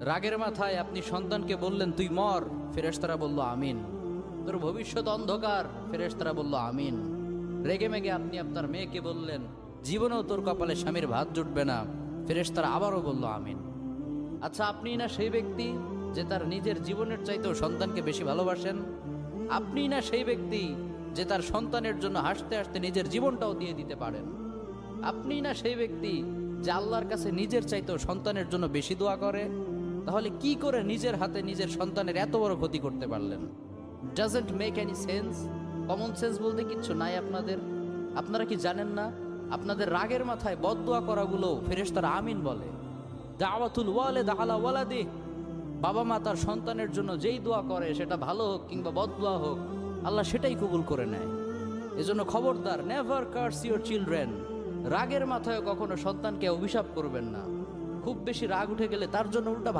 রাগের মাথায় আপনি সন্তানকে বললেন তুই মর, ফেরেশতারা বলল আমিন। তোর ভবিষ্যৎ অন্ধকার, ফেরেশতারা বলল আমিন। রেগে মেগে আপনি আপনার মেয়েকে বললেন জীবনেও তোর কপালে স্বামীর ভাত জুটবে না, ফেরেশতারা আবারও বলল আমিন। আচ্ছা, আপনি না সেই ব্যক্তি যে তার নিজের জীবনের চাইতেও সন্তানকে বেশি ভালোবাসেন? আপনি না সেই ব্যক্তি যে তার সন্তানের জন্য হাসতে হাসতে নিজের জীবনটাও দিয়ে দিতে পারেন? আপনি না সেই ব্যক্তি যে আল্লাহর কাছে নিজের চাইতেও সন্তানের জন্য বেশি দোয়া করে? তাহলে কি করে নিজের হাতে নিজের সন্তানের এত বড় ক্ষতি করতে পারলেন? Doesn't make any sense. Common sense বলতে কিচ্ছু নাই আপনাদের? আপনারা কি জানেন না আপনাদের রাগের মাথায় বদদোয়া করাগুলো ফেরেশতারা আমিন বলে? দাওয়াতুল ওয়ালিদ আলা ওয়ালাদি, বাবা মা তার সন্তানের জন্য যেই দোয়া করে সেটা ভালো হোক কিংবা বদদোয়া হোক, আল্লাহ সেটাই কবুল করে নেয়। এজন্য খবরদার, নেভার কার্স ইউর চিলড্রেন। রাগের মাথায় কখনো সন্তানকে অভিশাপ করবেন না। খুব বেশি রাগ উঠে গেলে তার জন্য উল্টা ভালো